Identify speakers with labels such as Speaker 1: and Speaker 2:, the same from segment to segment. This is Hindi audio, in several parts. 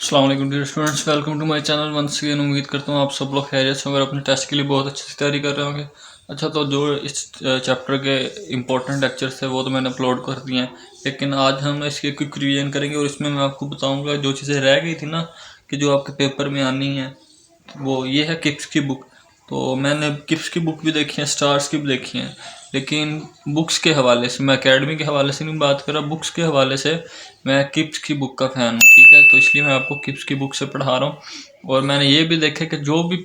Speaker 1: अस्सलाम वालेकुम dear students, welcome to my channel once again. उम्मीद करता हूँ आप सब लोग खैरियत से होंगे, अपने टेस्ट के लिए बहुत अच्छी से तैयारी कर रहे होंगे। अच्छा, तो जो इस चैप्टर के इंपॉर्टेंट लेक्चर्स थे वो तो मैंने अपलोड कर दिए हैं, लेकिन आज हम इसके क्विक रिवीजन करेंगे और इसमें मैं आपको बताऊंगा जो चीज़ें रह गई थी ना, कि जो आपके पेपर में आनी है। वो ये है किप्स की बुक। तो मैंने किप्स की बुक भी देखी है, स्टार्स की भी देखी है, लेकिन बुक्स के हवाले से मैं एकेडमी के हवाले से नहीं बात कर रहा, बुक्स के हवाले से मैं किप्स की बुक का फ़ैन हूँ। ठीक है, तो इसलिए मैं आपको किप्स की बुक से पढ़ा रहा हूँ। और मैंने ये भी देखा कि जो भी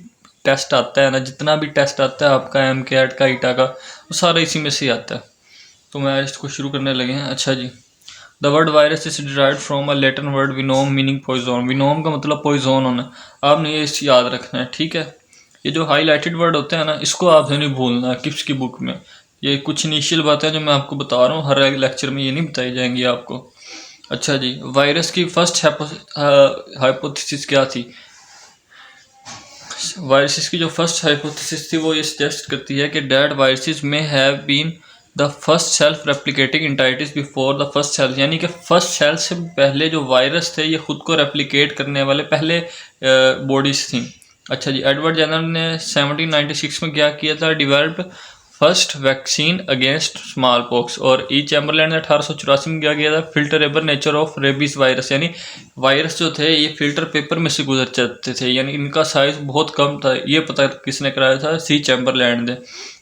Speaker 1: टेस्ट आता है ना, जितना भी टेस्ट आता है आपका MCAT का, ईटा का, वो सारा इसी में से ही आता है। तो मैं इसको शुरू करने लगे हैं। अच्छा जी, the word virus is derived from a Latin word venom meaning poison. Venom का मतलब पॉइजन होना। आपने ये इस याद रखना है, ठीक है। ये जो हाईलाइटेड वर्ड होते हैं ना, इसको आपने नहीं भूलना है किप्स की बुक में। ये कुछ इनिशियल बातें जो मैं आपको बता रहा हूँ, हर एक लेक्चर में ये नहीं बताई जाएंगी आपको। अच्छा जी, वायरस की फर्स्ट हाइपोथेसिस क्या थी? वायरसेस की जो फर्स्ट हाइपोथेसिस थी वो ये सजेस्ट करती है कि that viruses may have been the first self replicating entities before the first cell. यानी कि फर्स्ट सेल से पहले जो वायरस थे ये खुद को रेप्लिकेट करने वाले पहले बॉडीज थी। अच्छा जी, एडवर्ड जेनर ने 1796 में क्या किया था? Developed first vaccine against small pox. और ई चैम्बरलैंड ने 1884 में क्या किया था? Filterable nature of rabies virus. यानी वायरस जो थे ये फिल्टर पेपर में से गुजर जाते थे, यानी इनका साइज बहुत कम था। ये पता किसने कराया था? सी चैम्बरलैंड ने।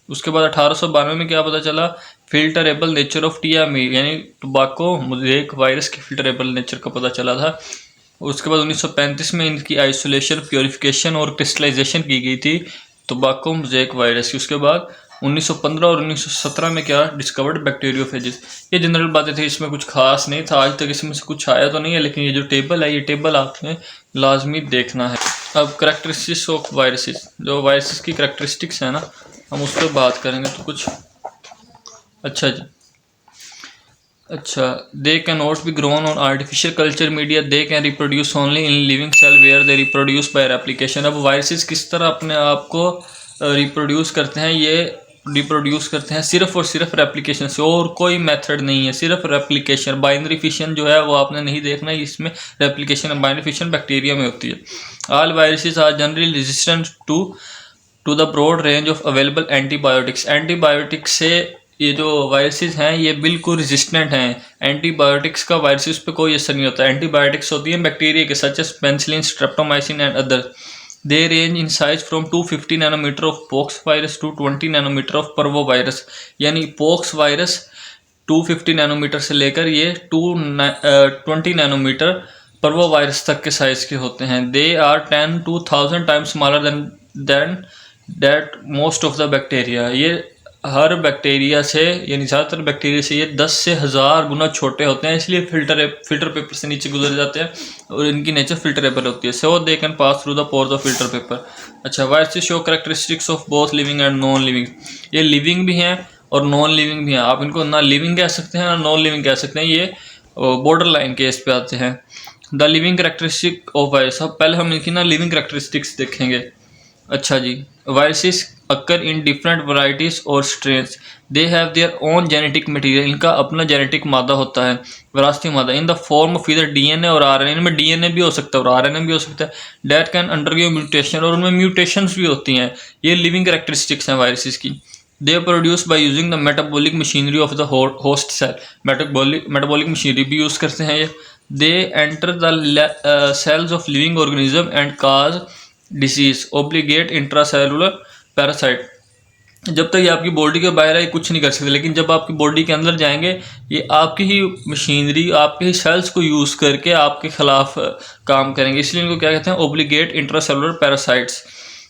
Speaker 1: उसके बाद 1892 में क्या पता चला? फिल्टरेबल नेचर ऑफ टियामी, यानी टोबैको मोज़ेक वायरस की फिल्टरेबल नेचर का पता चला था। उसके बाद 1935 में इनकी आइसोलेशन, प्योरिफिकेशन और क्रिस्टलाइजेशन की गई थी टोबैको मोज़ेक वायरस की। उसके बाद 1915 और 1917 में क्या डिस्कवर्ड बैक्टीरियोफेजिस। ये जनरल बातें थी, इसमें कुछ खास नहीं था। आज तक इसमें से कुछ आया तो नहीं है, लेकिन ये जो टेबल है, ये टेबल आपने लाजमी देखना है। अब करेक्टरिस्टिक्स ऑफ वायरसेस, जो वायरसेस की करेक्टरिस्टिक्स है ना, हम उस पर बात करेंगे। तो कुछ अच्छा जी, अच्छा, they can not be grown on artificial culture media, they can reproduce only in living cell where they reproduce by replication. अब वायरसेस किस तरह अपने आप को रिप्रोड्यूस करते हैं? ये रिप्रोड्यूस करते हैं सिर्फ और सिर्फ रेप्लिकेशन से, और कोई मेथड नहीं है, सिर्फ रेप्लिकेशन। बाइनरी फिशन जो है वो आपने नहीं देखना है, इसमें रेप्लिकेशन बाइनरी फिशन बैक्टीरिया में होती है। All viruses are generally resistant to the broad range of available antibiotics. Antibiotics से ये जो वायरसेस हैं ये बिल्कुल रेजिस्टेंट हैं। एंटीबायोटिक्स का वायरसेस पे कोई असर नहीं होता। एंटीबायोटिक्स होती है बैक्टीरिया के, such as penicillin, streptomycin and other. They range in size from 250 nanometre of pox virus to 20 nanometre of parvo virus. यानी पॉक्स वायरस 250 नैनोमीटर से लेकर ये 20 नैनोमीटर पर्वो वायरस तक के साइज के होते हैं। They are 10 to 1000 times smaller than that most of the bacteria. ये हर बैक्टीरिया से, यानी ज़्यादातर बैक्टीरिया से ये 10 से 1000 गुना छोटे होते हैं, इसलिए फिल्टर पेपर से नीचे गुजर जाते हैं और इनकी नेचर फिल्टरेबल होती है। So they can pass through the pores of filter paper. अच्छा, viruses show characteristics of both living and non living. ये लिविंग भी हैं और नॉन लिविंग भी हैं। आप इनको ना लिविंग कह सकते हैं ना नॉन लिविंग कह सकते हैं, ये बॉर्डर लाइन केस पे आते हैं। The living characteristic of virus. अब पहले हम इनकी ना लिविंग करेक्टरिस्टिक्स देखेंगे। अच्छा जी, viruses occur in different varieties और strains, they have their own genetic material. इनका अपना जेनेटिक मादा होता है, विरासती मादा, in the form of either DNA और RNA। इनमें DNA भी हो सकता है और RNA भी हो सकता है। डेट कैन अंडरगो म्यूटेशन, और उनमें म्यूटेशंस भी होती हैं। ये लिविंग करेक्टरिस्टिक्स हैं वायरसेस की। They produce by using the metabolic machinery of the host cell. Metabolic machinery भी यूज़ करते हैं ये। They enter the cells of living organism and cause disease, obligate intracellular parasite. जब तक ये आपकी बॉडी के बाहर है कुछ नहीं कर सकते, लेकिन जब आपकी बॉडी के अंदर जाएंगे ये आपकी ही मशीनरी, आपके ही सेल्स को यूज़ करके आपके खिलाफ काम करेंगे। इसलिए इनको क्या कहते हैं? Obligate intracellular parasites.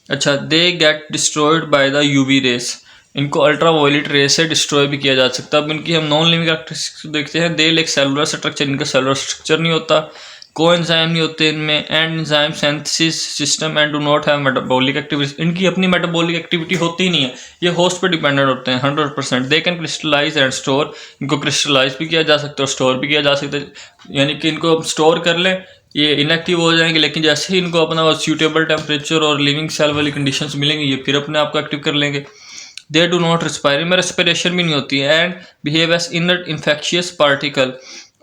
Speaker 1: अच्छा, they get destroyed by the UV rays. इनको अल्ट्रा वायलेट रे से डिस्ट्रॉय भी किया जा सकता है। अब इनकी हम नॉन लिविंग कैरेक्टरिस्टिक्स देखते हैं। दे लेक सेलुलर स्ट्रक्चर, इनका सेलुलर स्ट्रक्चर नहीं होता, कोएंजाइम नहीं होते इनमें, and enzyme synthesis system and do not have metabolic activity. इनकी अपनी मेटाबॉलिक एक्टिविटी होती ही नहीं है, ये होस्ट पे डिपेंडेंट होते हैं 100%। They can crystallise and store, इनको क्रिस्टलाइज भी किया जा सकता है और स्टोर भी किया जा सकता है। यानी कि इनको स्टोर कर लें, ये इनएक्टिव हो जाएंगे, लेकिन जैसे ही इनको अपना सूटेबल टेम्परेचर और लिविंग सेल वाली कंडीशंस मिलेंगी ये फिर अपने आप को एक्टिव कर लेंगे। दे डू नॉट रेस्पायर, इनमें रेस्पिरेशन भी नहीं होती है। And behave as inert infectious particle,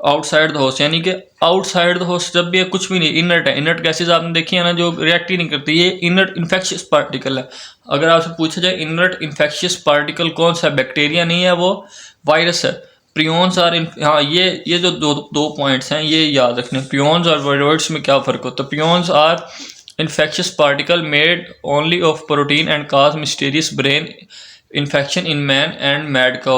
Speaker 1: outside the host, यानी कि आउटसाइड द होस्ट जब भी ये कुछ भी नहीं, इनर्ट है। इनर्ट गैसेज आपने देखी है ना जो रिएक्ट ही नहीं करती, ये इनर्ट इन्फेक्शियस पार्टिकल है। अगर आपसे पूछा जाए इनर्ट इन्फेक्शियस पार्टिकल कौन सा है, बैक्टीरिया नहीं है, वो वायरस है। प्रियोन्स आर हाँ, ये जो दो पॉइंट्स हैं ये याद रखने। प्रियोन्स और वायरोइड्स में क्या फ़र्क होता है? Prions are infectious particle made only of protein and cause mysterious brain infection in man and mad cow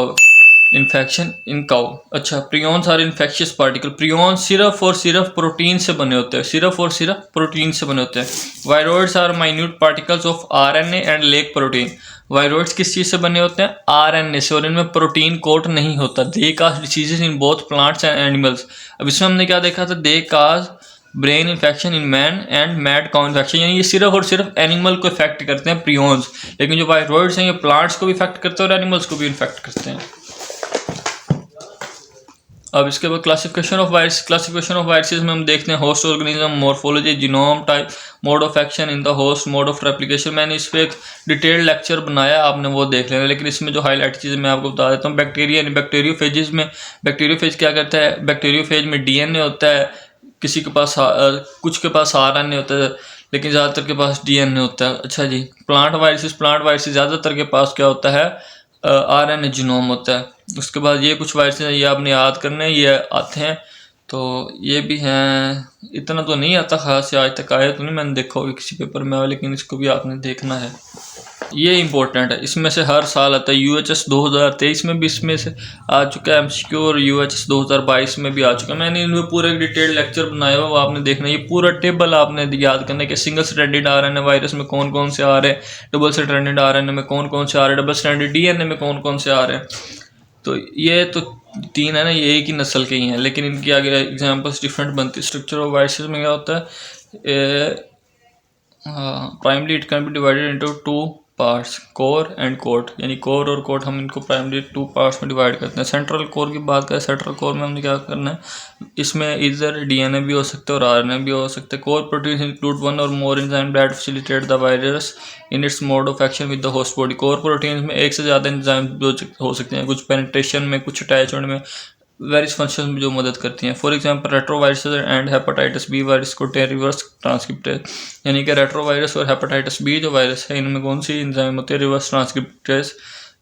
Speaker 1: infection in cow। अच्छा, prions are infectious particle. Prion सिर्फ और सिर्फ प्रोटीन से बने होते हैं, सिर्फ और सिर्फ प्रोटीन से बने होते हैं। Viroids are minute particles of RNA and lack protein. Viroids किस चीज़ से बने होते हैं? आरएनए से, और इनमें प्रोटीन कोट नहीं होता। They cause diseases in both plants and animals. अब इसमें हमने क्या देखा था? They cause brain infection in man and mad cow infection, यानी ये सिर्फ और सिर्फ एनिमल को इफेक्ट करते हैं प्रियॉन्स। लेकिन जो वायरोइड्स हैं ये प्लांट्स को भी इफेक्ट करते हैं और एनिमल्स को भी इफेक्ट करते हैं। अब इसके बाद classification of virus. Classification of viruses में हम देखते हैं host organism, morphology, genome type, mode of action in the host, mode of replication. मैंने इस पर एक डिटेल्ड लेक्चर बनाया, आपने वो देख लेना। लेकिन इसमें जो हाईलाइट चीज़ें मैं आपको बता देता हूँ। बैक्टीरिया बैक्टीरियोफेजेस में, बैक्टीरियोफेज क्या करता है? बैक्टीरियोफेज में डीएनए होता है, किसी के पास कुछ के पास आरएनए होता है, लेकिन ज़्यादातर के पास डीएनए होता है। अच्छा जी, प्लांट वायरसेस ज़्यादातर के पास क्या होता है? आरएनए जीनोम होता है। उसके बाद ये कुछ वायरसेस ये आपने याद करने, ये आते हैं तो ये भी हैं। इतना तो नहीं आता खास, से आज तक आया तो नहीं, मैंने देखा होगा किसी पेपर में, लेकिन इसको भी आपने देखना है। ये इंपॉर्टेंट है, इसमें से हर साल आता है। यूएचएस 2023 में भी इसमें से आ चुका है एमसीक्यू, और यूएचएस 2022 में भी आ चुका है। मैंने इनमें पूरा एक डिटेल लेक्चर बनाया हुआ, वो आपने देखना। ये पूरा टेबल आपने याद करना है कि सिंगल स्ट्रैंडेड आरएनए वायरस में कौन कौन से आ रहे हैं, डबल स्ट्रैंडेड आरएनए में कौन कौन से आ रहे हैं, डबल स्ट्रैंडेड डीएनए में कौन कौन से आ रहे हैं। तो ये तो तीन है ना, ये एक ही नस्ल के ही हैं, लेकिन इनकी आगे एग्जाम्पल्स डिफरेंट बनती है। स्ट्रक्चर ऑफ वायरसेस में क्या होता है? Primary it can be divided into two parts, core and coat, यानी कोर और कोट हम इनको प्राइमरी टू पार्ट्स में डिवाइड करते हैं। सेंट्रल कोर की बात करें, सेंट्रल कोर में हमने क्या करना है? इसमें इधर डीएनए भी हो सकते हैं और आरएनए भी हो सकते हैं। Core protein include one or more enzyme that facilitate the virus in its mode of action with the host body. Core protein में एक से ज़्यादा एंजाइम हो सकते हैं, कुछ पेनिट्रेशन में, कुछ अटैचमेंट में, वेरियस फंक्शन में जो मदद करती हैं। For example retrovirus and hepatitis B virus को रिवर्स ट्रांसक्रिप्टेज, यानी कि रेट्रोवायरस और हेपेटाइटिस बी जो वायरस है इनमें कौन सी एंजाइम होती है? Reverse transcriptase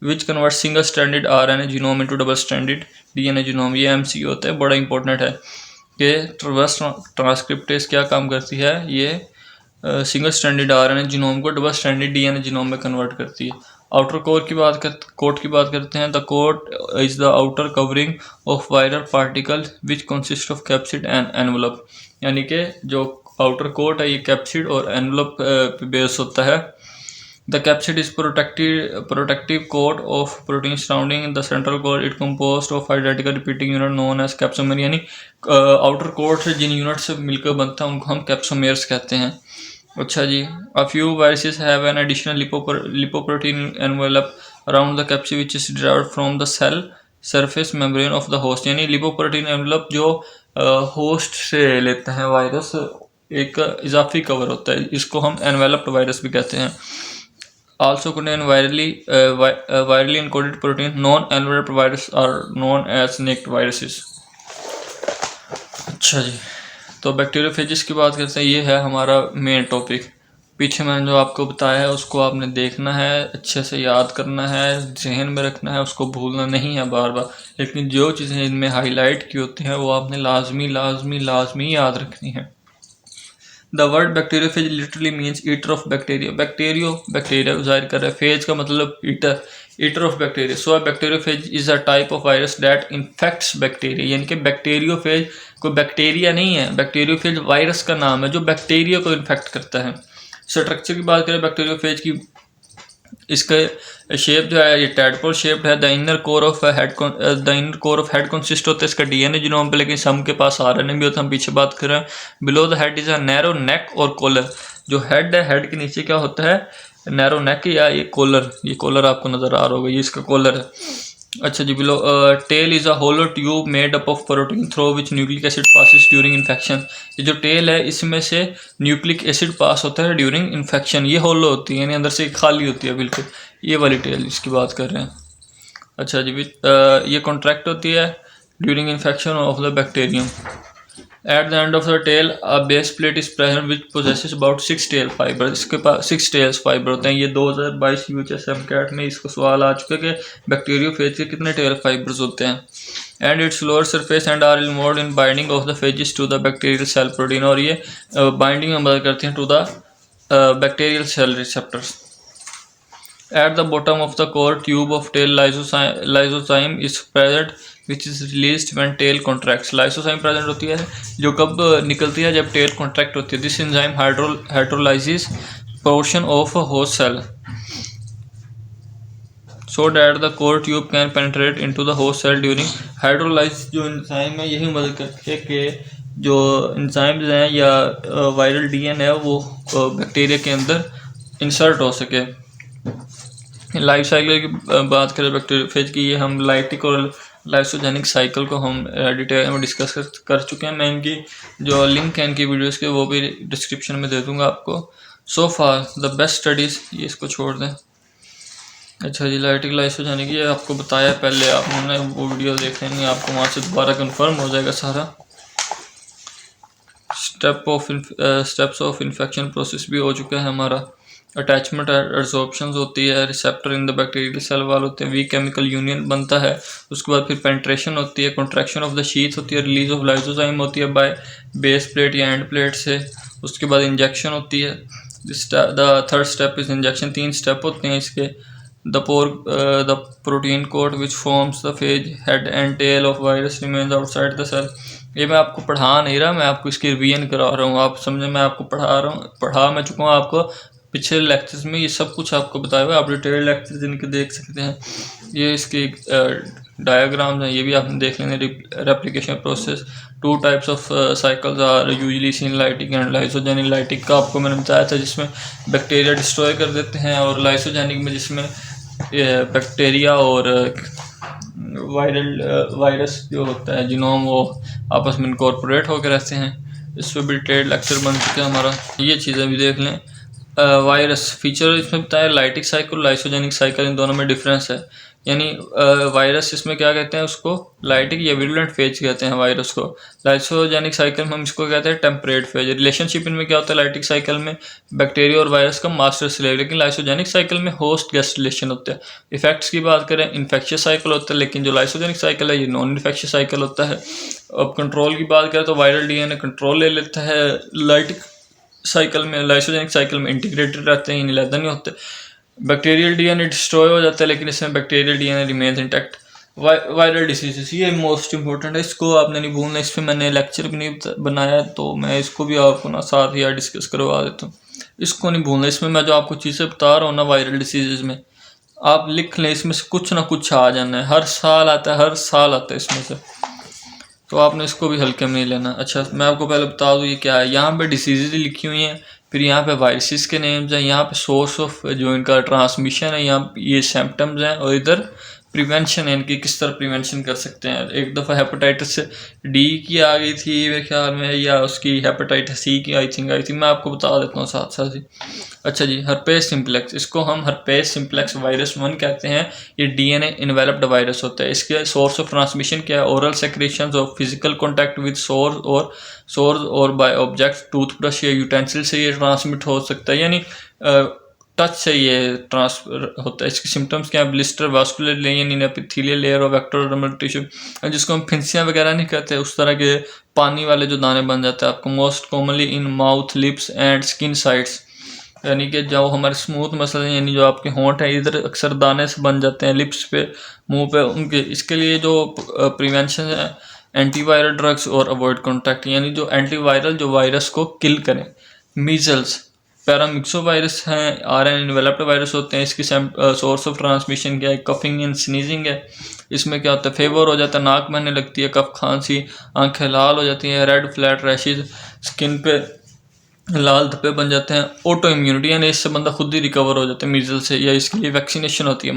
Speaker 1: which convert single stranded RNA genome into double stranded DNA genome. ये एमसीक्यू होता है, बड़ा इंपॉर्टेंट है कि रिवर्स ट्रांसक्रिप्टेज क्या काम करती है? ये सिंगल स्ट्रैंडेड आरएनए जीनोम को डबल स्ट्रैंडेड डीएनए जीनोम में कन्वर्ट करती है। आउटर कोर की बात करते हैं। The coat is the outer covering of viral particle which consist of capsid and envelope, यानी कि जो आउटर कोट है ये कैप्सिड और एनवलप पे बेस होता है। The capsid is protective coat of protein surrounding the central core. It composed of identical repeating unit known as capsomere, यानी आउटर कोट से जिन यूनिट से मिलकर बनता है उनको हम कैप्सोमेर्स कहते हैं। अच्छा जी, a few viruses have an additional lipoprotein envelope around the capsid which is derived from the cell surface membrane of the host, यानी लिपोप्रोटीन एनवेलप जो होस्ट से लेता है वायरस, एक इजाफी कवर होता है, इसको हम एनवेलप्ड वायरस भी कहते हैं। also contain virally encoded protein। non-enveloped virus are known as naked viruses। अच्छा जी, तो बैक्टीरियोफेजिस की बात करते हैं। ये है हमारा मेन टॉपिक। पीछे मैंने जो आपको बताया है उसको आपने देखना है, अच्छे से याद करना है, जहन में रखना है, उसको भूलना नहीं है बार बार। लेकिन जो चीज़ें इनमें हाईलाइट की होती हैं वो आपने लाजमी याद रखनी है। The word bacteriophage literally means eater of bacteria. Bacteria जाहिर कर रहा है, फेज का मतलब eater of bacteria. So bacteriophage is a type of virus that infects bacteria, यानी कि बैक्टीरियोफेज कोई बैक्टीरिया नहीं है, बैक्टीरियोफेज वायरस का नाम है जो बैक्टीरिया को इन्फेक्ट करता है। स्ट्रक्चर की बात करें बैक्टीरियोफेज की, इसका शेप जो है ये टैडपोल शेप्ड है। The inner core of head consist होता है इसका डीएनए जीनोम पे, लेकिन सम के पास आरएनए भी होता है, हम पीछे बात कर रहे हैं। Below the head is a narrow neck or collar. जो हेड है, हेड के नीचे क्या होता है? नैरो नेक या ये कॉलर आपको नजर आ रहा होगा, ये इसका कॉलर है। अच्छा जी, below tail is a hollow tube made up of protein through which nucleic acid passes during infection. ये जो टेल है इसमें से न्यूक्लिक एसिड पास होता है ड्यूरिंग इन्फेक्शन। ये होलो होती है, यानी अंदर से खाली होती है बिल्कुल। ये वाली टेल इसकी बात कर रहे हैं। अच्छा जी, ये कॉन्ट्रैक्ट होती है during infection of the bacterium. At the end of the tail a base plate is present which possesses about 6 tail fiber. इसके पास 6 टेल्स फाइबर होते हैं। ये 2022 UHSM कैट में इसको सवाल आ चुका है कि बैक्टीरियोफेज के कितने टेल फाइबर्स होते हैं। And its lower surface and are involved in binding of the phages to the bacterial cell protein. और ये बाइंडिंग में मदद करते हैं to the bacterial cell receptors. At the bottom of the core tube of tail lysozyme is present which is released when tail contracts। lysozyme present होती है जो कब निकलती है, जब tail contract होती है। This enzyme hydrolyzes portion of a host cell so that the core tube can penetrate into the host cell during hydrolysis। जो enzyme है यही मदद करती है कि जो enzymes हैं या viral DNA है वो बैक्टीरिया के अंदर इंसर्ट हो सके। लाइफ साइकिल की बात करें बैक्टीरियोफेज की, ये हम लाइटिक और लाइसोजेनिक साइकिल को हम डिटेल में डिस्कस कर चुके हैं। मैं इनकी जो लिंक है इनकी वीडियोस के वो भी डिस्क्रिप्शन में दे दूंगा आपको। सो फार द बेस्ट स्टडीज़, ये इसको छोड़ दें। अच्छा जी, लाइटिक लाइसोजेनिक ये आपको बताया पहले, आपने वो वीडियो देख लेंगे, आपको वहाँ से दोबारा कन्फर्म हो जाएगा सारा। स्टेप्स ऑफ इन्फेक्शन प्रोसेस भी हो चुका है हमारा। अटैचमेंट एडसॉर्प्शन होती है, receptor in the bacterial cell wall होते हैं, वीक केमिकल यूनियन बनता है। उसके बाद फिर पेंट्रेशन होती है, कॉन्ट्रैक्शन ऑफ द शीथ होती है, रिलीज ऑफ लाइसोजाइम होती है बाय बेस प्लेट या एंड प्लेट से। उसके बाद इंजेक्शन होती है। The third step is injection. 3 step होते हैं इसके। The protein coat which forms the phage head and tail of virus remains outside the cell. ये मैं आपको पढ़ा नहीं रहा, मैं आपको इसकी रिवीजन करा रहा हूँ। आप समझे, मैं आपको पढ़ा मैं चुका हूँ आपको पिछले लेक्चर्स में, ये सब कुछ आपको बताया हुआ है। आप डिटेल लेक्चर्स इनके देख सकते हैं। ये इसके डायग्राम्स हैं, ये भी आपने देख लेंगे। Replication process. 2 types of cycles are usually seen, lytic and lysogenic. Lytic का आपको मैंने बताया था जिसमें बैक्टीरिया डिस्ट्रॉय कर देते हैं, और लाइसोजेनिक में जिसमें बैक्टीरिया और वायरस जो होता है जिनोम वो आपस में इनकॉर्पोरेट होकर रहते हैं। इस पर भी डिटेल लेक्चर बन चुका है हमारा, ये चीज़ें भी देख लें। वायरस फीचर इसमें बताया, लाइटिक साइकिल लाइसोजेनिक साइकिल, इन दोनों में डिफरेंस है। यानी वायरस इसमें क्या कहते हैं, उसको लाइटिक या विरुलेंट फेज कहते हैं वायरस को। लाइसोजेनिक साइकिल में हम इसको कहते हैं टेम्परेट फेज। रिलेशनशिप इनमें क्या होता है, लाइटिक साइकिल में बैक्टीरिया और वायरस का मास्टर स्लेव, लेकिन लाइसोजेनिक साइकिल में होस्ट गेस्ट रिलेशन होता है। इफेक्ट्स की बात करें, इन्फेक्शियस साइकिल होता है, लेकिन जो लाइसोजेनिक साइकिल है ये नॉन इन्फेक्शियस साइकिल होता है। अब कंट्रोल की बात करें तो वायरल DNA कंट्रोल ले लेता है। लाइटिक साइकिल में, लाइसोजेनिक साइकिल में इंटीग्रेटेड रहते हैं, यानी अलग नहीं होते। बैक्टीरियल DNA डिस्ट्रॉय हो जाता है, लेकिन इसमें bacterial DNA remains intact. Viral diseases ये मोस्ट इंपॉर्टेंट है, इसको आपने नहीं भूलना। इस पर मैंने लेक्चर भी नहीं बनाया, तो मैं इसको भी आपको ना साथ ही डिस्कस करवा देता हूँ। इसको नहीं भूलना। इसमें मैं जो आपको चीज़ें बता रहा हूँ ना वायरल डिसीजेज में, आप लिख लें, इसमें से कुछ ना कुछ आ जाना है। हर साल आता है, हर साल आता है इसमें से, तो आपने इसको भी हल्के में नहीं लेना। अच्छा, मैं आपको पहले बता दूँ ये क्या है। यहाँ पे डिसीजेज लिखी हुई हैं, फिर यहाँ पे वायरसेस के नेम्स हैं, यहाँ पे सोर्स ऑफ जो इनका ट्रांसमिशन है, यहाँ ये सिम्टम्स हैं, और इधर प्रिवेंशन है इनकी, किस तरह प्रिवेंशन कर सकते हैं। एक दफ़ा हेपेटाइटिस D की आ गई थी मेरे ख्याल में, या उसकी हेपेटाइटिस C की आई थिंक आई थी, मैं आपको बता देता हूँ साथ साथ ही। अच्छा जी, हर्पेस सिम्प्लेक्स, इसको हम हर्पेस सिम्प्लेक्स वायरस 1 कहते हैं। ये DNA इन्वेलप्ड वायरस होता है। इसके सोर्स ऑफ ट्रांसमिशन क्या है, ओरल सेक्रेशंस और फिजिकल कॉन्टैक्ट विद सोर्स और बाय ऑब्जेक्ट, टूथब्रश या यूटेंसिल से ये ट्रांसमिट हो सकता है, यानी टच से ये ट्रांसफर होता है। इसके सिम्टम्स क्या है, blister, vascular layer, epithelial layer और वेक्टोडर्मल टिश्यू, जिसको हम फिंसियाँ वगैरह नहीं कहते, उस तरह के पानी वाले जो दाने बन जाते हैं आपको। Most commonly in mouth, lips and skin sides, यानी कि जो हमारे स्मूथ मसल हैं, यानी जो आपके होंठ हैं, इधर अक्सर दाने से बन जाते हैं, लिप्स पे, मुंह पे उनके। इसके लिए जो प्रिवेंशन है, एंटीवायरल ड्रग्स और अवॉइड कॉन्टैक्ट, यानी जो एंटीवायरल जो वायरस को किल करें। मीजल्स, पैरामिक्सोवायरस हैं, RNA इन्वेलप्ड वायरस होते हैं। इसकी सोर्स ऑफ ट्रांसमिशन क्या है, कफिंग एंड स्नीजिंग है। इसमें क्या होता है, फेवर हो जाता है, नाक बहने लगती है, कफ खांसी, आंखें लाल हो जाती हैं, रेड फ्लैट रैशेज, स्किन पे लाल धब्बे बन जाते हैं। ऑटो इम्यूनिटी, यानी इससे बंदा खुद ही रिकवर हो जाता है मीजल से, या इसके लिए वैक्सीनेशन होती है।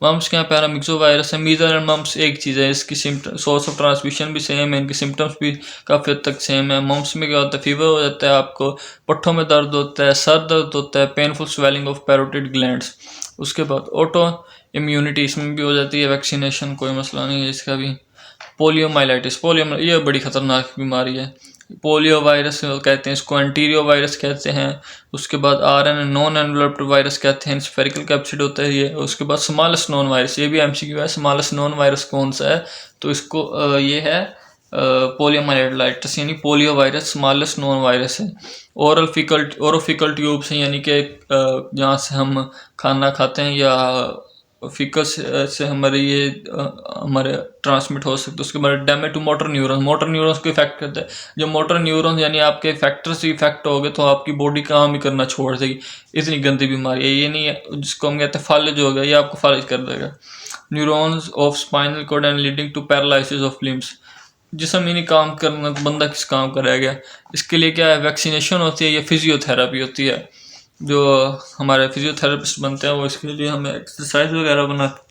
Speaker 1: मम्स क्या, पैरामिक्सोवायरस है। मीजल एंड मम्स एक चीज़ है, इसकी सोर्स ऑफ ट्रांसमिशन भी सेम है, इनके सिम्टम्स भी काफ़ी हद तक सेम है। मम्स में क्या होता है, फीवर हो जाता है, आपको पट्ठों में दर्द होता है, सर दर्द होता है, painful swelling of parotid glands. उसके बाद ऑटो इम्यूनिटी इसमें भी हो जाती है, वैक्सीनेशन कोई मसला नहीं है इसका भी। पोलियोमाइलाइटिस, पोलियो ये बड़ी ख़तरनाक बीमारी है। पोलियो वायरस कहते हैं इसको, एंटीरियो वायरस कहते हैं। उसके बाद आरएनए नॉन एनवेलप्ड वायरस कहते हैं, स्फेरिकल कैप्सिड होता है ये। उसके बाद स्मॉलेस्ट नॉन वायरस, ये भी एमसीक्यू है, स्मॉलेस्ट नॉन वायरस कौन सा है, तो इसको ये है पोलियोमाइलाइटिस यानी polio virus smallest non virus है। ओरोफिकल ट्यूब से यानी कि जहाँ से हम खाना खाते हैं या फिकस से हमारे ये हमारे ट्रांसमिट हो सकते हैं। उसके बाद damage to motor neurons, motor neurons को इफेक्ट करता है। जब मोटर न्यूरॉन्स यानी आपके फैक्टर से इफेक्ट हो गए तो आपकी बॉडी काम ही करना छोड़ देगी। इतनी गंदी बीमारी है ये, नहीं है जिसको हम कहते हैं फालिज हो गया, ये आपको फालिज कर देगा। Neurons of spinal cord and leading to paralysis of limbs, जिसम ही नहीं काम करना तो बंदा किस काम करेगा। इसके लिए क्या है, वैक्सीनेशन होती है या फिजियोथेरेपी होती है। जो हमारे फिजियोथेरेपिस्ट बनते हैं वो इसके लिए हमें एक्सरसाइज वगैरह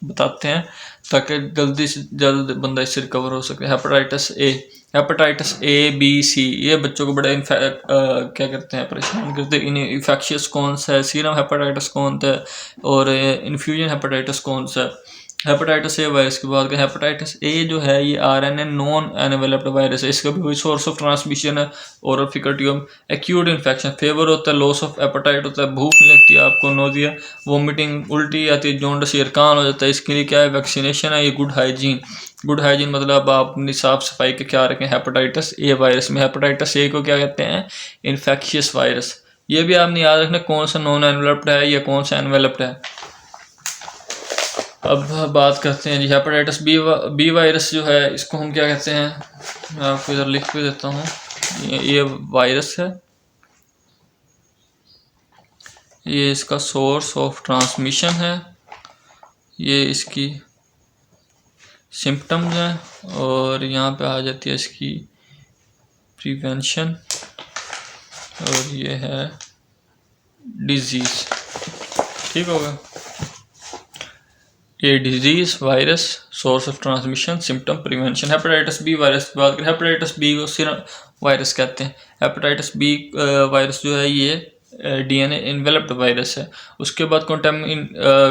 Speaker 1: बताते हैं ताकि जल्दी से जल्द बंदा इससे रिकवर हो सके। हेपेटाइटिस ए बी सी, ये बच्चों को बड़ा क्या करते हैं, परेशान करते हैं। इन्हें इन्फेक्शियस कौन सा है, सीरम हेपेटाइटिस कौन सा है, और इन्फ्यूजन हेपेटाइटिस कौन सा है। हेपेटाइटिस ए वायरस की बात करें, हेपेटाइटिस ए जो है ये आरएनए नॉन एनवेलप्ड वायरस है। इसका भी वही सोर्स ऑफ ट्रांसमिशन है, oral faecal tube. Acute infection, favour होता है, लॉस ऑफ एपेटाइट होता है, भूख नहीं लगती है आपको, नोजिया, वोमिटिंग, उल्टी आती है, जॉन्डिस, यरकान हो जाता है। इसके लिए क्या है, वैक्सीनेशन है। ये गुड हाइजीन, गुड हाइजीन मतलब आप अपनी साफ सफाई का ख्याल रखें। हेपेटाइटिस ए वायरस में, हेपेटाइटिस ए को क्या कहते हैं, इन्फेक्शियस वायरस। ये भी आपने याद रखना कौन सा नॉन एनवेलप्ड है या कौन सा एनवेलप्ड है। अब बात करते हैं जी हेपेटाइटिस बी वायरस जो है, इसको हम क्या कहते हैं, मैं आपको इधर लिख भी देता हूँ। ये वायरस है, ये इसका सोर्स ऑफ ट्रांसमिशन है, ये इसकी सिम्टम्स हैं, और यहाँ पे आ जाती है इसकी प्रिवेंशन, और ये है डिजीज़। ठीक होगा, ये disease, virus, source of transmission, symptom, prevention. Hepatitis B virus की बात करें, हेपेटाइटिस बी को सीरम वायरस कहते हैं। हेपेटाइटिस बी वायरस जो है ये डीएनए इन्वेलप्ड वायरस है। उसके बाद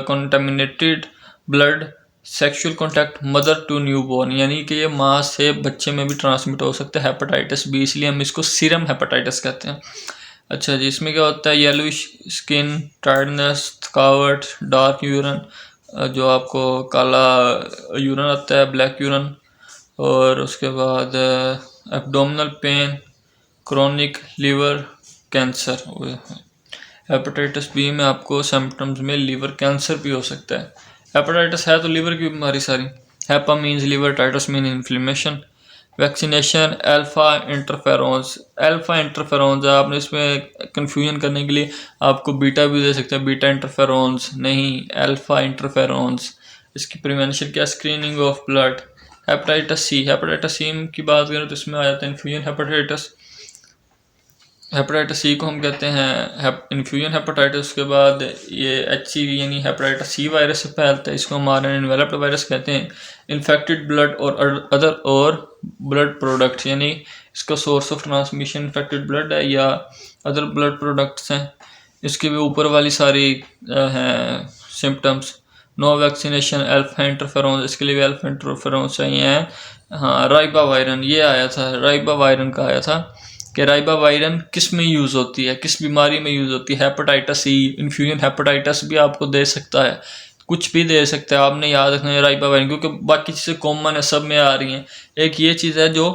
Speaker 1: contaminated blood, sexual contact mother to newborn, यानी कि ये माँ से बच्चे में भी ट्रांसमिट हो सकता है हेपेटाइटिस बी, इसलिए हम इसको सीरम हेपेटाइटिस कहते हैं। अच्छा जी, इसमें क्या होता है, येलोइश स्किन, टायर्डनेस, थकावट, डार्क यूरिन, जो आपको काला यूरिन आता है, ब्लैक यूरिन, और उसके बाद abdominal pain, chronic liver cancer. Hepatitis B में आपको सिम्टम्स में लीवर कैंसर भी हो सकता है। हेपेटाइटिस है तो लीवर की बीमारी सारी। Hepa means liver, titis mean inflammation. Vaccination, alpha interferons, आपने इसमें कंफ्यूजन करने के लिए आपको बीटा भी दे सकते हैं, बीटा इंटरफेरोन्स नहीं, अल्फ़ा इंटरफेरोन्स। इसकी प्रिवेंशन क्या, screening of blood. Hepatitis C की बात करें तो इसमें आ जाता है इन्फ्यूजन हेपेटाइटिस। हेपेटाइटिस सी को हम कहते हैं इन्फ्यूजन हेपेटाइटिस। उसके बाद ये HCV यानी हेपेटाइटिस सी वायरस से फैलता है, इसको हम आरएनए इन्वेलप्ड वायरस कहते हैं। इन्फेक्टेड ब्लड और अदर और ब्लड प्रोडक्ट्स, यानी इसका source of transmission infected blood है या अदर ब्लड प्रोडक्ट्स हैं। इसके भी ऊपर वाली सारी हैं symptoms. No vaccination, alpha interferons, इसके लिए भी अल्फा इंटरफेरोन्स चाहिए हैं। हाँ, राइबा वायरन ये आया था, राइबा वायरन का आया था कि राइबा वायरन किस में यूज़ होती है, किस बीमारी में यूज़ होती है। हेपेटाइटिस सी, इन्फ्यूजन हेपेटाइटिस भी आपको दे सकता है, कुछ भी दे सकता है। आपने याद रखना है राइबा वायरन, क्योंकि बाकी चीज़ें कॉमन है, सब में आ रही हैं। एक ये चीज़ है जो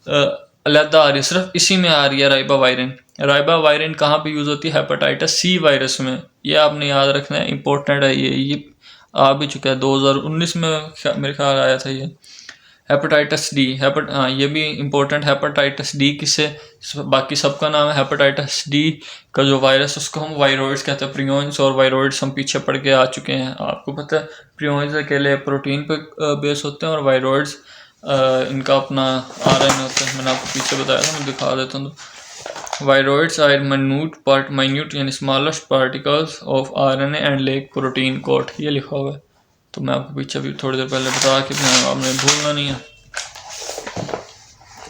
Speaker 1: अलहदा आ रही है, सिर्फ इसी में आ रही है राइबा वायरन। राइबा वायरन कहाँ पे यूज़ होती है, हेपेटाइटिस सी वायरस में। ये आपने याद रखना है, इंपॉर्टेंट है। ये आ भी चुका है, 2019 में मेरे ख्याल आया था ये। हेपेटाइटिस डी, हाँ ये भी इंपॉर्टेंट। हेपेटाइटिस डी किससे, बाकी सबका नाम है। हेपेटाइटिस डी का जो वायरस उसको हम वायरॉइड्स कहते हैं। प्रियोन्स और वायरॉइड्स हम पीछे पढ़ के आ चुके हैं, आपको पता है। प्रियोन्स अकेले प्रोटीन पे बेस होते हैं और वायरॉइड्स इनका अपना आरएनए होता है। मैंने आपको पीछे बताया था, मैं दिखा देता हूँ। वायरॉइड्स आर माइन्यूट यानी smallest particles of RNA and lack protein coat, ये लिखा हुआ है। तो मैं आपको पीछे भी थोड़ी देर पहले बता के आपने भूलना नहीं है।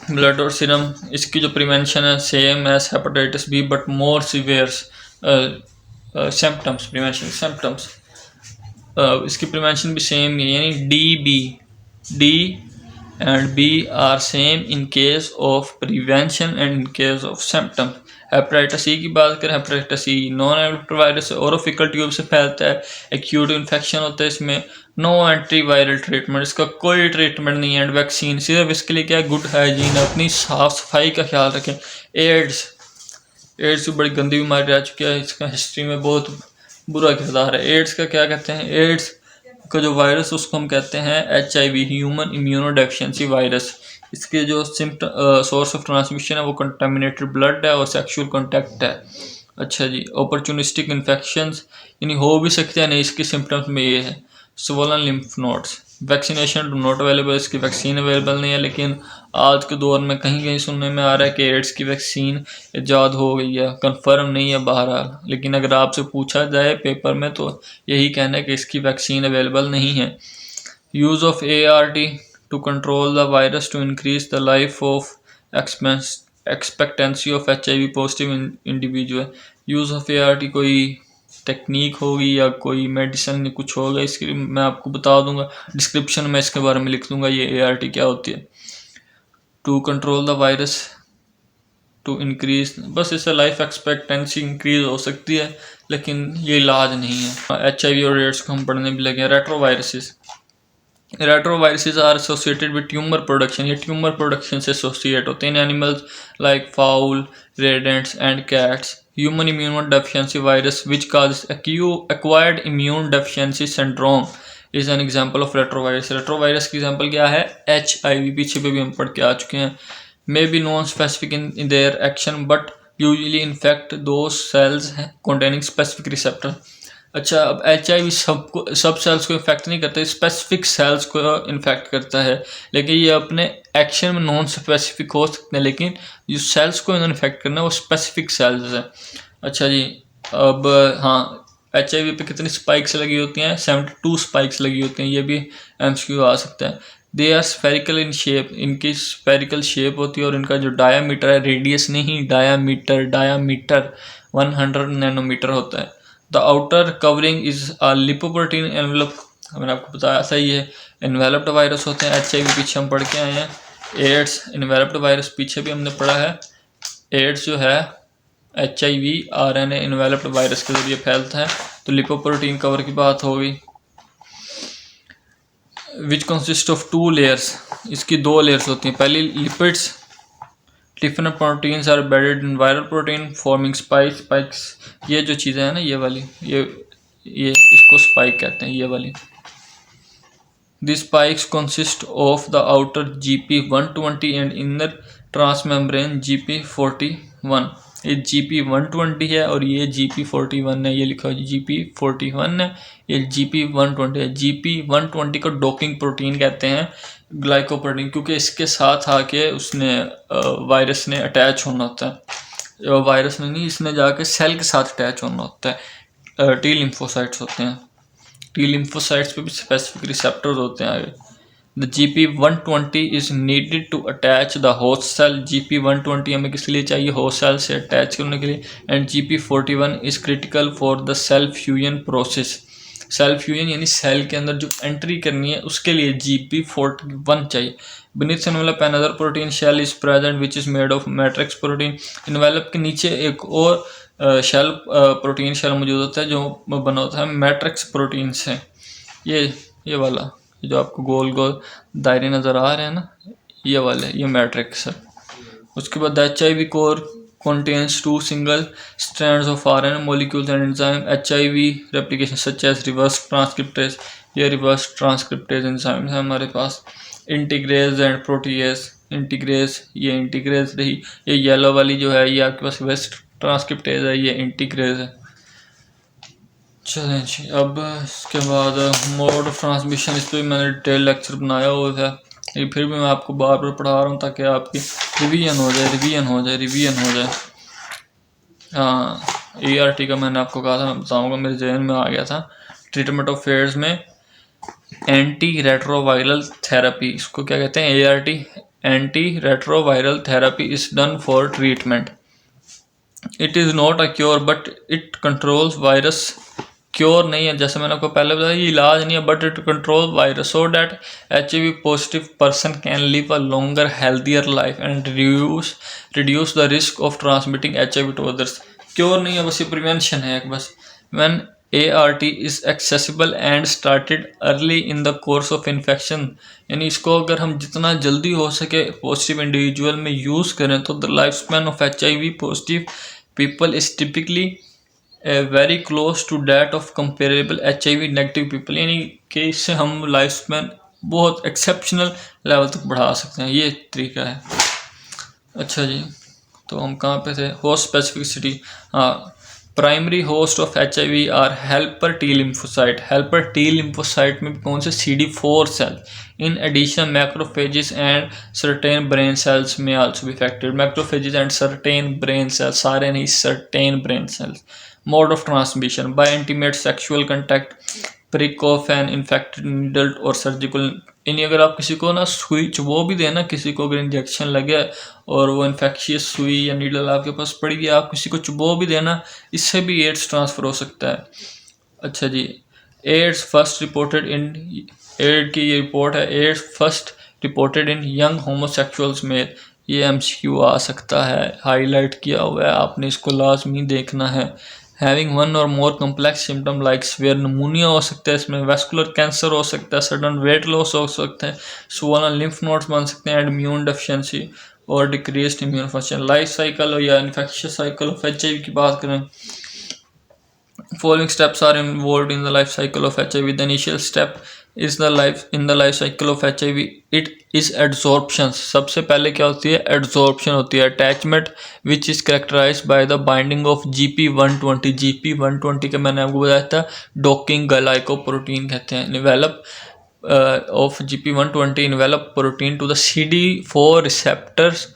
Speaker 1: ब्लड और सीरम, इसकी जो प्रिवेंशन है same as hepatitis B but more severe symptoms. Prevention symptoms इसकी प्रिवेंशन भी सेम है, यानी DB and B are same in case of prevention and in case of symptoms. Hepatitis C की बात करें, hepatitis C non antiviral virus orofaecal tube से फैलता है, एक्यूट इन्फेक्शन होता है, इसमें नो एंटीवायरल ट्रीटमेंट, इसका कोई ट्रीटमेंट नहीं है, एंड वैक्सीन सिर्फ इसके लिए क्या है, गुड हाइजीन, अपनी साफ सफाई का ख्याल रखें। एड्स भी बड़ी गंदी बीमारी रह चुकी है, इसका हिस्ट्री में बहुत बुरा किरदार है। एड्स का क्या कहते हैं, एड्स का जो वायरस उसको हम कहते हैं HIV, human immuno deficiency virus. इसके जो सोर्स ऑफ ट्रांसमिशन है वो कंटामिनेटेड ब्लड है और सेक्सुअल कॉन्टैक्ट है। अच्छा जी, अपॉर्चुनिस्टिक इन्फेक्शंस यानी हो भी सकते हैं नहीं, इसके सिम्टम्स में ये है swollen lymph nodes. Vaccination not available, इसकी वैक्सीन अवेलेबल नहीं है, लेकिन आज के दौर में कहीं कहीं सुनने में आ रहा है कि एड्स की वैक्सीन ईजाद हो गई है, कंफर्म नहीं है बहरहाल, लेकिन अगर आपसे पूछा जाए पेपर में तो यही कहना है कि इसकी वैक्सीन अवेलेबल नहीं है। Use of ART to control the virus to increase the life of expectancy of HIV positive individual. Use of ART कोई टेक्निक होगी या कोई मेडिसिन कुछ होगा, इसके लिए मैं आपको बता दूंगा, डिस्क्रिप्शन में इसके बारे में लिख दूंगा ये ART क्या होती है। To control the virus to increase, बस इससे लाइफ एक्सपेक्टेंसी इंक्रीज हो सकती है, लेकिन ये इलाज नहीं है। HIV और एड्स को हम पढ़ने भी लगे हैं। Retroviruses are associated with tumour production, ये ट्यूमर प्रोडक्शन से एसोसिएट होते हैं animals like fowl, rodents and cats. Human immune deficiency virus which causes acquired immune deficiency syndrome is an example of retrovirus. Retrovirus की एग्जांपल क्या है, HIV, पीछे पे भी हम पढ़ के आ चुके हैं। May be non specific in their action but usually infect दो सेल्स containing स्पेसिफिक रिसेप्टर। अच्छा, अब HIV सब सेल्स को इन्फेक्ट नहीं करता, स्पेसिफिक सेल्स को इन्फेक्ट करता है, लेकिन ये अपने एक्शन में नॉन स्पेसिफिक हो सकते हैं, लेकिन जो सेल्स को इन्होंने इन्फेक्ट करना है वो स्पेसिफिक सेल्स है। अच्छा जी, अब हाँ, HIV पे कितनी स्पाइक्स लगी होती हैं, 72 स्पाइक्स लगी होती हैं, ये भी MCQ आ सकता है। They are spherical in shape, इनकी स्फेरिकल शेप होती है और इनका जो डायामीटर है, रेडियस नहीं डायामीटर 100 नैनोमीटर होता है। The outer covering is a lipoprotein envelope, मैंने आपको बताया सही है, एनवेलप्ड वायरस होते हैं। HIV पीछे हम पढ़ के आए हैं। एड्स एनवेलप्ड वायरस पीछे भी हमने पढ़ा है। एड्स जो है HIV RNA एनवेलप्ड वायरस के जरिए फैलता है, तो लिपोप्रोटीन कवर की बात हो गई। विच कंसिस्ट ऑफ 2 लेयर्स, इसकी 2 लेयर्स होती हैं। पहली lipids, different proteins are bedded in viral protein forming spikes. ये जो चीज़ें हैं ना, ये वाली, ये इसको स्पाइक कहते हैं, ये वाली। This spikes consist of the outer GP120 and inner transmembrane GP41। ये GP120 है और ये GP41 है, ये लिखा है GP41 है, ये GP120 है। GP120 को डॉकिंग प्रोटीन कहते हैं, ग्लाइकोप्रोटीन, क्योंकि इसके साथ आके उसने वायरस ने अटैच होना होता है, वायरस ने नहीं, इसने जाके सेल के साथ अटैच होना होता है। T लिम्फोसाइट्स होते हैं, T लिम्फोसाइट्स पे भी स्पेसिफिक रिसेप्टर्स होते हैं आगे। The GP120 is needed to attach the host cell. GP120 हमें किस लिए चाहिए, होस्ट सेल से अटैच करने के लिए। And GP41 is critical for the cell fusion process. Cell fusion यानी सेल के अंदर जो एंट्री करनी है उसके लिए GP41 चाहिए। beneath envelope another protein shell is present which is made of matrix protein। envelope के नीचे एक और शेल प्रोटीन शेल मौजूद होता है जो बना होता है मैट्रिक्स प्रोटीन से। ये वाला जो आपको गोल गोल दायरे नज़र आ रहे हैं ना, ये वाले, ये मैट्रिक्स है। उसके बाद HIV core contains 2 single strands of RNA molecules and enzyme। HIV replication such as reverse transcriptase, ये reverse transcriptase enzyme है हमारे पास। इंटीग्रेज एंड प्रोटीएज, इंटीग्रेज, ये इंटीग्रेज रही, ये येलो वाली जो है ये आपके पास वेस्ट ट्रांसक्रिप्टेज है, ये इंटीग्रेज है। चलें जी, अब इसके बाद मोड ऑफ ट्रांसमिशन, इस पर मैंने डिटेल लेक्चर बनाया हुआ है, ये फिर भी मैं आपको बार बार पढ़ा रहा हूँ ताकि आपकी रिवीजन हो जाए। हाँ, ART का मैंने आपको कहा था, मैं बताऊँगा, मेरे जहन में आ गया था। ट्रीटमेंट ऑफ एड्स में एंटी रेट्रोवायरल थेरेपी, इसको क्या कहते हैं, ART, anti retroviral therapy is done for treatment. It is not a cure but it controls virus cure नहीं है, जैसे मैंने आपको पहले बताया, ये इलाज नहीं है, but it control virus so that HIV positive person can live a longer healthier life and reduce the risk of transmitting HIV to others. Cure नहीं है, बस ये प्रिवेंशन है एक बस। When ART is accessible and started early in the course of infection, यानी इसको अगर हम जितना जल्दी हो सके पॉजिटिव इंडिविजुअल में यूज़ करें तो the life span of HIV positive people is typically very close to that of comparable HIV negative people, यानी कि इससे हम लाइफ स्पैन बहुत एक्सेप्शनल लेवल तक बढ़ा सकते हैं। ये तरीका है। अच्छा जी, तो हम कहाँ पे थे? Host specificity. हाँ, primary host of HIV are helper T lymphocyte. Helper T lymphocyte में कौन से? CD4 cell. In addition macrophages and certain brain cells में also be affected. Macrophages and certain brain cells, सारे नहीं, certain brain cells. Mode of transmission by intimate sexual contact, prick of an infected needle और सर्जिकल, यानी अगर आप किसी को ना सुई चुबो भी देना, किसी को अगर इंजेक्शन लगे और वो इन्फेक्शियस सुई या नीडल आपके पास पड़ी है, आप किसी को चुबो भी देना, इससे भी एड्स ट्रांसफ़र हो सकता है। अच्छा जी, एड्स फर्स्ट रिपोर्टेड इन, एड की ये रिपोर्ट है, AIDS first reported in young homosexuals में। ये MCQ आ सकता है, हाईलाइट किया हुआ है, आपने इसको लाजमी देखना है। Having one or more complex symptom like swear pneumonia हो सकता है, इसमें वेस्कुलर कैंसर हो सकता है, सडन वेट लॉस हो सकता है, स्वोलन लिम्फ नोड्स बन सकते हैं, एंड इम्यून डेफिशिएंसी और decreased immune function. Life cycle या इन्फेक्शियस साइकिल ऑफ HIV की बात करें, following steps are involved in the life cycle of HIV. The initial step is the life cycle of HIV. It is adsorption. सबसे पहले क्या होती है? adsorption होती है। attachment which is characterized by the binding of GP120। GP120 का मैंने आपको बताया था docking glycoprotein कहते हैं। develop of GP120 envelop protein to the CD4 receptors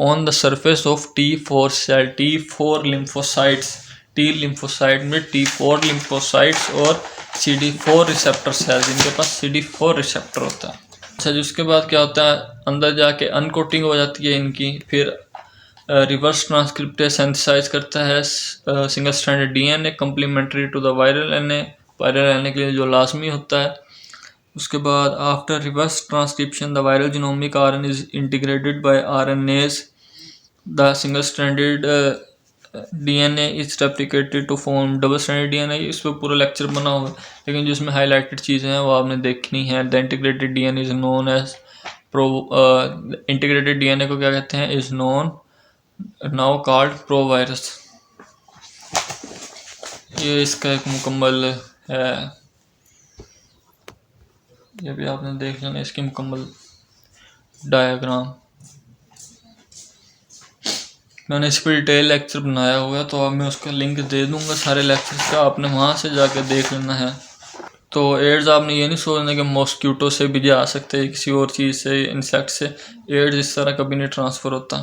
Speaker 1: on the surface of T4 cell, T4 lymphocytes। T lymphocyte में T4 lymphocytes और CD4 रिसेप्टर सेल, जिनके पास CD4 रिसेप्टर होता है। अच्छा जी, उसके बाद क्या होता है? अंदर जाके अनकोटिंग हो जाती है इनकी, फिर रिवर्स ट्रांसक्रिप्टेज सिंथेसाइज करता है single stranded DNA complementary to the viral RNA, viral RNA के लिए जो लाजमी होता है। उसके बाद after reverse transcription the viral genomic RNA is integrated by RNAs, the single stranded DNA is replicated to form double stranded DNA। इस पर पूरा लेक्चर बना हुआ है, लेकिन जो इसमें हाईलाइटेड चीज़ें हैं वो आपने देखनी है। The integrated DNA is known as integrated DNA को क्या कहते हैं? Is known now called provirus. ये इसका एक मुकम्मल है, ये भी आपने देख लेना, इसकी मुकम्मल डायग्राम। मैंने इस पर डिटेल लेक्चर बनाया हुआ है, तो अब मैं उसका लिंक दे दूंगा सारे लेक्चर्स का, आपने वहाँ से जाकर देख लेना है। तो एड्स आपने ये नहीं सोचना कि मॉस्क्यूटो से भी जा सकते हैं, किसी और चीज़ से, इंसेक्ट से। एड्स इस तरह कभी नहीं ट्रांसफ़र होता।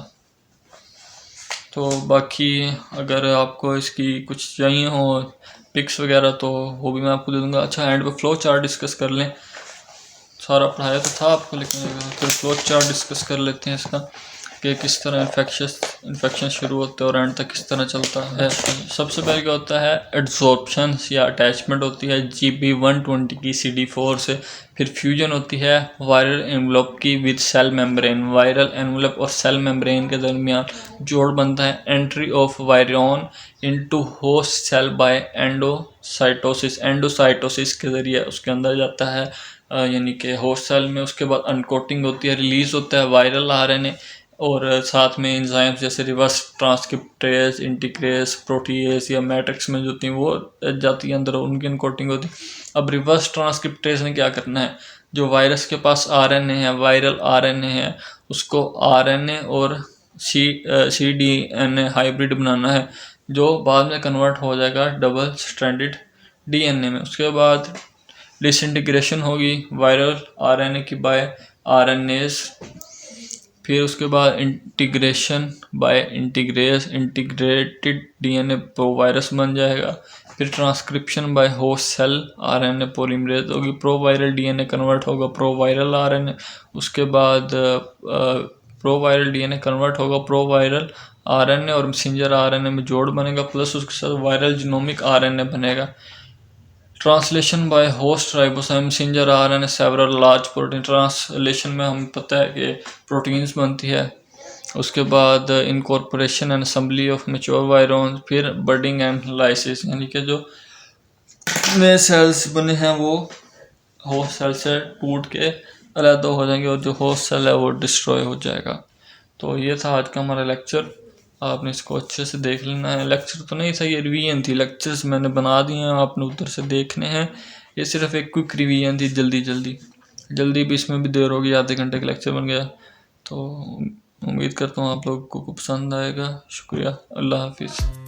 Speaker 1: तो बाकी अगर आपको इसकी कुछ चाहिए हो पिक्स वगैरह तो वो भी मैं आपको दे दूँगा। अच्छा, एंड पे फ्लो चार्ट डिस्कस कर लें। सारा पढ़ाया तो था आपको, लेकिन फिर फ्लो चार्ट डिस्कस कर लेते हैं इसका, कि किस तरह इन्फेक्शन शुरू होते हैं और एंड तक किस तरह चलता है। सबसे पहले क्या होता है? एड्सॉर्प्शन या अटैचमेंट होती है GP120 की CD4 से, फिर फ्यूजन होती है वायरल एनवलप की with cell membrane. Viral envelope और सेल मेम्ब्रेन के दरमियान जोड़ बनता है। Entry of virion into host cell by endocytosis. Endocytosis के ज़रिए उसके अंदर जाता है, यानी कि होस्ट सेल में। उसके बाद अनकोटिंग होती है, रिलीज़ होता है वायरल RNA और साथ में एंजाइम्स जैसे रिवर्स ट्रांसक्रिप्टेज, इंटीग्रेस, प्रोटीएज या मैट्रिक्स में जो होती हैं वो जाती है अंदर, उनकी अनकोटिंग होती है। अब रिवर्स ट्रांसक्रिप्टेज ने क्या करना है? जो वायरस के पास RNA है, वायरल RNA है, उसको RNA और cDNA हाइब्रिड बनाना है, जो बाद में कन्वर्ट हो जाएगा डबल स्ट्रैंडेड DNA में। उसके बाद डिसइंटीग्रेशन होगी वायरल RNA की बाय RNAs। फिर उसके बाद integration by integrated DNA provirus बन जाएगा। फिर transcription by host cell RNA polymerase होगी, प्रोवायरल DNA कन्वर्ट होगा प्रोवायरल RNA। उसके बाद प्रोवायरल DNA कन्वर्ट होगा प्रोवायरल RNA और मैसेंजर RNA में जोड़ बनेगा, प्लस उसके साथ वायरल जीनोमिक RNA बनेगा। Translation bye host ribosome messenger RNA several large protein. Translation में हमें पता है कि प्रोटीन्स बनती है, उसके बाद incorporation and assembly of mature virions, फिर बडिंग एंड लाइसिस, यानी कि जो नए सेल्स बने हैं वो होस्ट सेल से टूट के अलग हो जाएंगे और जो होस्ट सेल है वो डिस्ट्रॉय हो जाएगा। तो ये था आज का हमारा लेक्चर, आपने इसको अच्छे से देख लेना है। लेक्चर तो नहीं था, ये रिवीजन थी। लेक्चर्स मैंने बना दिए हैं, आपने उधर से देखने हैं। ये सिर्फ एक क्विक रिवीजन थी, जल्दी भी इसमें भी देर होगी, आधे घंटे का लेक्चर बन गया। तो उम्मीद करता हूँ आप लोगों को पसंद आएगा। शुक्रिया, अल्लाह हाफिज़।